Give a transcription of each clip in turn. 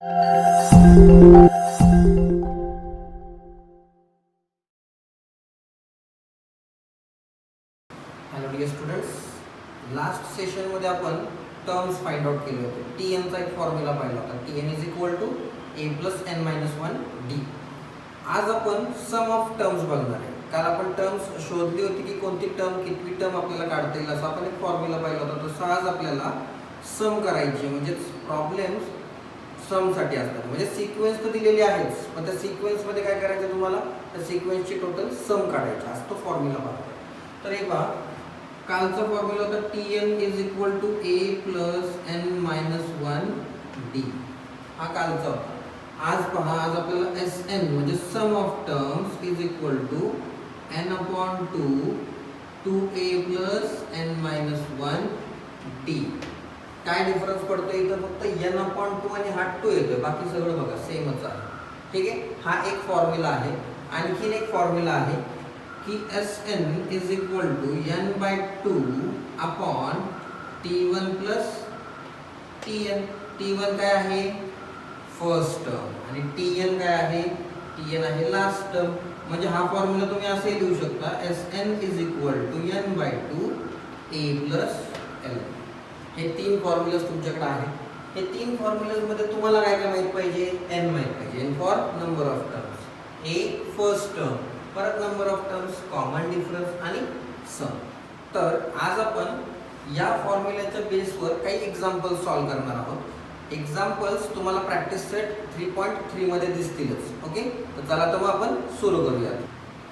Hello dear students, last सेशनमध्ये आपण terms find out केले होते. टीएनचा एक फॉर्म्युला पाहिला होता. TN is equal to A plus N minus one D. आज आपण सम ऑफ टर्म्स बघणार आहे. काल आपण टर्म्स शोधली होती की कोणती टर्म कितवी टर्म आपल्याला काढता येईल, असा आपण एक फॉर्म्युला पाहिला होता. तसं आज आपल्याला सम करायची, म्हणजे प्रॉब्लेम्स समसाठी असतात. म्हणजे सिक्वेन्स तर दिलेली आहेच, पण त्या सिक्वेन्समध्ये काय करायचं तुम्हाला, त्या सिक्वेन्सची टोटल सम काढायची असतो फॉर्म्युला पाहतो. तर एक पहा, कालचा फॉर्म्युला होता TN is equal to A plus N minus one D. हा कालचा होता. आज पहा, आज आपल्याला एस एन म्हणजे sum of terms is equal to N upon two A plus N minus one D. काय डिफरन्स पडतो इथं, फक्त एन अपॉन टू आणि हा टू येतोय, बाकी सगळं बघा सेमच आहे. ठीक आहे, हा एक फॉर्म्युला आहे. आणखीन एक फॉर्म्युला आहे की S N is equal to N by two upon T one plus T N. T one काय आहे, फर्स्ट टर्म, आणि टी एन काय आहे, टी एन आहे लास्ट टर्म. म्हणजे हा फॉर्म्युला तुम्ही असे लिहू शकता, S N is equal to N by two A plus L. हे तीन फॉर्म्युलाज तुमच्याकडे आहेत. हे तीन फॉर्म्युलाजमध्ये तुम्हाला काय काय माहित पाहिजे, एन माहित पाहिजे. N for number of terms, A first term, परत number of terms, common difference आणि सम. तर आज आपण या फॉर्म्युल्याच्या बेसवर काही एक्झाम्पल सॉल्व्ह करणार आहोत. एक्झाम्पल्स तुम्हाला प्रॅक्टिस सेट 3.3 मध्ये दिसतीलच. ओके, तर चला तर मग आपण सुरू करूया.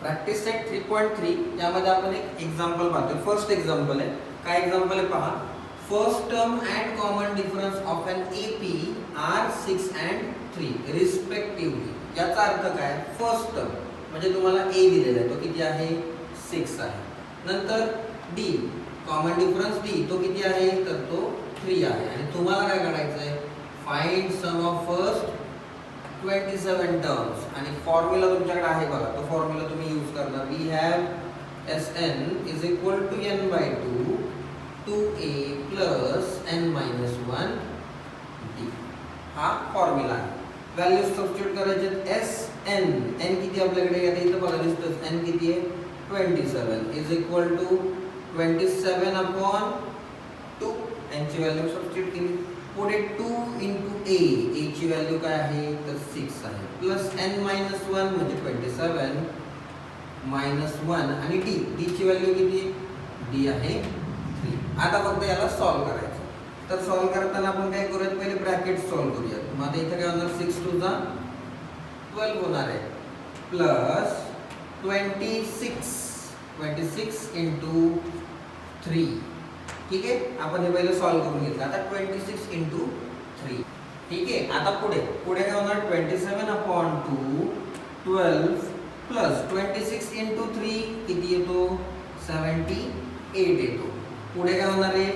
प्रॅक्टिस सेट 3.3 यामध्ये आपण एक एक्झाम्पल पाहतोय. फर्स्ट एक्झाम्पल आहे. काय एक्झाम्पल आहे पहा, first term and common difference of an AP are 6 and 3 respectively. याचा अर्थ काय, फर्स्ट टर्म म्हणजे तुम्हाला ए दिलेला आहे, तो किती आहे, 6 आहे. नंतर डी, कॉमन डिफरन्स डी, तो किती आहे, तर तो 3 आहे. आणि तुम्हाला काय करायचं आहे, find sum of first 27 terms. आणि फॉर्म्युला तुमच्याकडे आहे बघा, तो फॉर्म्युला तुम्ही यूज करणार. We have S N is equal to N by two A plus N minus one D. हा फॉर्म्युला आहे. व्हॅल्यूज सबस्टिट्यूट करायचे. एस एन, एन किती आपल्याकडे येते इथं बघा दिसतं, एन किती आहे 27 इज इक्वल टू 27 अपॉन 2. एनची व्हॅल्यू सबस्टिट्यूट केली. पुढे 2 इंटू ए, एची व्हॅल्यू काय आहे तर 6 आहे, प्लस एन मायनस वन म्हणजे 27 मायनस 1 आणि डी, डीची व्हॅल्यू किती, डी आहे 3. आता फक्त याला सॉल्व करायचं. तर सॉल्व करताना आपण काय करूयात, पहिले ब्रॅकेट सॉल्व करूयात. मग आता इथे काय होणार, 6 टू जा 12 होणार आहे, प्लस 26 इंटू 3. ठीक आहे, आपण हे पहिले सॉल्व करून घेतलं. आता 26 इंटू 3. ठीक आहे, आता पुढे काय होणार, 27 अपॉन 2 12 प्लस 26 इंटू 3 किती येतो, 78 येतो. पुढे काय होणार आहे,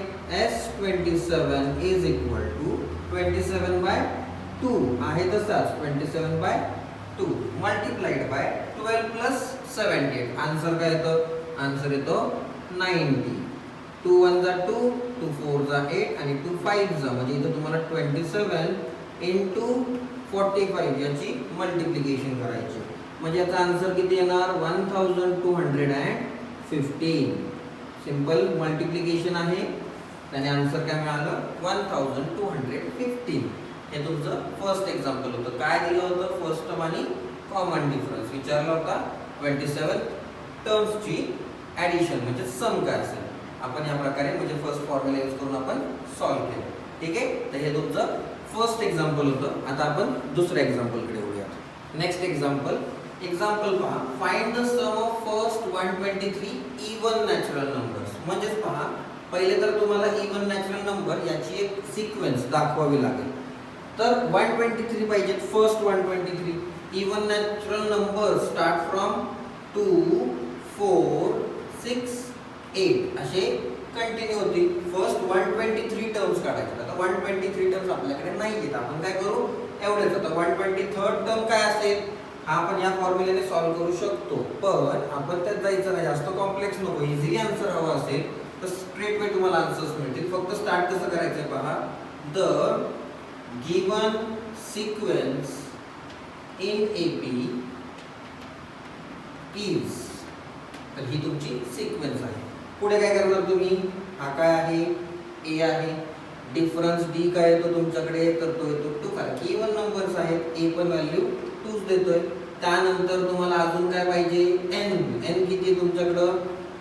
S27 is equal to 27 by 2 आहे तसाच, 27 by 2 multiplied by 12 plus 78. Answer काय येतं, आन्सर येतो 90. 2 1 जा 2, 2 4 जा 8 आणि 2 5 जा, म्हणजे इथं तुम्हाला 27 इंटू 45 याची मल्टिप्लिकेशन करायची. म्हणजे याचा आन्सर किती येणार, 1215. सिंपल मल्टिप्लिकेशन आहे, त्याने आन्सर काय मिळालं, 1215. हे तुमचं फर्स्ट एक्झाम्पल होतं. काय दिलं होतं, फर्स्ट टर्म आणि कॉमन डिफरन्स विचारला होता. 27 टर्म्सची ॲडिशन म्हणजे सम काय असेल, आपण या प्रकारे म्हणजे फर्स्ट फॉर्म्युला यूज करून आपण सॉल्व केलं. ठीक आहे, तर हे तुमचं फर्स्ट एक्झाम्पल होतं. आता आपण दुसऱ्या एक्झाम्पलकडे येऊया. नेक्स्ट एक्झाम्पल पहा, find the sum of first 123 even natural numbers. म्हणजेच पहा, पहिले तर तुम्हाला इवन नॅचरल नंबर याची एक सिक्वेन्स दाखवावी लागेल. तर 123 पाहिजे, first 123. Even natural number start from 2 4 6 8 असे कंटिन्यू होतील. फर्स्ट 123 टर्म्स काढायचे. आता 123 टर्म्स आपल्याकडे नाही आहेत, आपण काय करू, एवढेच. आता 123rd टर्म काय असेल, हा आपण या फॉर्म्युल्याने सॉल्व करू शकतो, पण आपण त्यात जायचं नाही, जास्त कॉम्प्लेक्स नको. इझिली आन्सर हवा असेल तर स्ट्रेट वे तुम्हाला आन्सर्स मिळतील. फक्त स्टार्ट कसं करायचं पहा, the given sequence in AP is, तर ही तुमची सिक्वेन्स आहे. पुढे काय करणार तुम्ही, हा काय आहे, ए आहे, डिफरन्स डी काय येतो तुमच्याकडे, तर तो येतो 2, कारण की इवन नंबर्स आहेत, ए पण व्हॅल्यू 2 देतोय. त्यानंतर तुम्हाला अजून काय पाहिजे, एन. एन किती तुमच्याकडं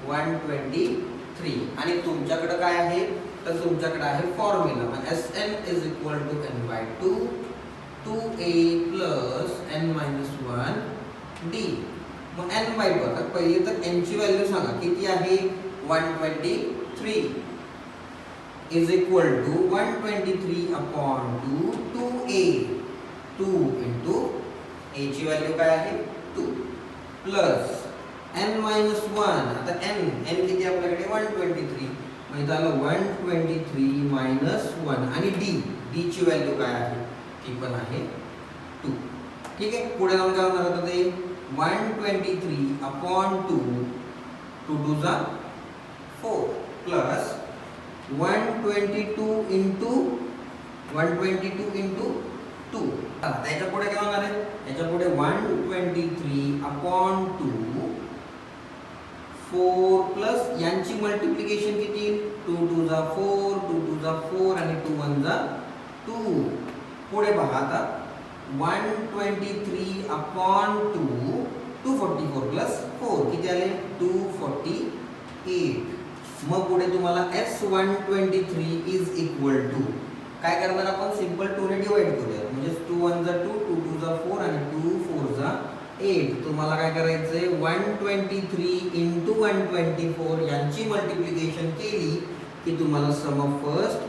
123, आणि तुमच्याकडे काय आहे, तर तुमच्याकडे आहे formula Sn is equal to n/2 2a plus n-1d. मग n/2, आता पहिले तर n ची व्हॅल्यू सांगा किती आहे, 123 is equal to 123 upon 2 2a, 2 into a ची व्हॅल्यू काय आहे 2 प्लस n-1, आता n किती आपल्याकडे 123, मग इथं आलं 123 मायनस 1, आणि d ची व्हॅल्यू काय आहे, ती पण आहे 2. ठीक आहे, पुढे जाऊन काय होणार होतं ते 123 अपॉन 2, 2 2 जा 4 प्लस 122 इंटू 2. त्याच्या पुढे काय होणार आहे, याच्या पुढे 123 अपॉन 2 4 प्लस यांची मल्टिप्लिकेशन किती, 2 2 जा 4, 2 2 जा 4, आणि 2 1 जा 2. पुढे पहा आता 123 अपॉन 2 244 प्लस 4 किती आले 248. मग पुढे तुम्हाला S123 इज इक्वल टू काय करणार आपण, सिंपल 2 ने डिवाइड करूया, म्हणजे 2 1 जा 2, 2 2 जा 4, आणि 2 4 जा 8. तुम्हाला काय करायचंय 123 इंटू 124 यांची मल्टिप्लिकेशन केली की तुम्हाला सम ऑफ फर्स्ट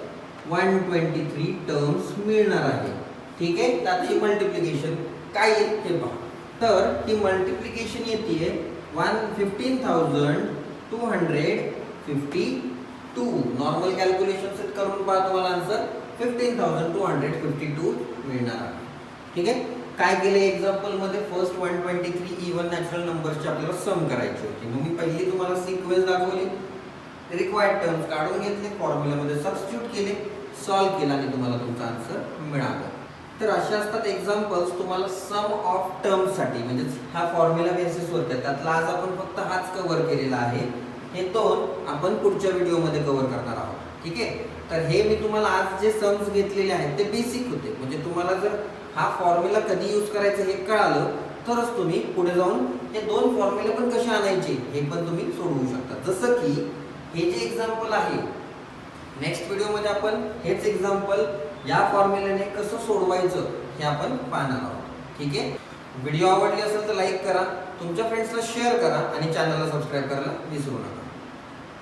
123 टर्म्स मिळणार आहे. ठीक आहे, त्याची मल्टिप्लिकेशन काय येईल हे पहा. तर ही मल्टिप्लिकेशन येते 15,252. नॉर्मल कॅल्क्युलेशन सेट करून पहा, तुम्हाला आन्सर 15,252 मिळणार आहे. ठीक आहे, काय केले एक्झाम्पल मध्ये फर्स्ट 123 इवन नॅचरल नंबर्सची आपल्याला सम करायची होती. मग मी पहिली तुम्हाला सिक्वेन्स दाखवली, रिक्वायर्ड टर्म्स काढून घेतले, फॉर्म्युलामध्ये सबस्टिट्यूट केले, सॉल्व केला, आणि तुम्हाला तुमचा आन्सर मिळाला. तर असे असतात एक्झाम्पल्स तुम्हाला सम ऑफ टर्म्स साठी, म्हणजे हा फॉर्म्युला बेसिसवर त्यातला आज आपण फक्त हाच कव्हर केलेला आहे. हे दोन आपण पुढच्या व्हिडिओमध्ये कव्हर करणार आहोत. ठीक आहे, तर हे मी तुम्हाला आज जे सम्स घेतलेले आहेत ते बेसिक होते, म्हणजे तुम्हाला जर हा फॉर्म्युला कधी यूज करायचा हे कळालं तरच तुम्ही पुढे जाऊन हे दोन फॉर्म्युले पण कसे आणायचे हे पण तुम्ही सोडवू शकता. जसं की हे जे एक्झाम्पल आहे, नेक्स्ट व्हिडिओमध्ये आपण हेच एक्झाम्पल या फॉर्म्युल्याने कसं सोडवायचं हे आपण पाहणार आहोत. ठीक आहे, व्हिडिओ आवडली असेल तर लाईक करा, तुमच्या फ्रेंड्सला शेअर करा, आणि चॅनलला सबस्क्राईब करायला विसरू नका.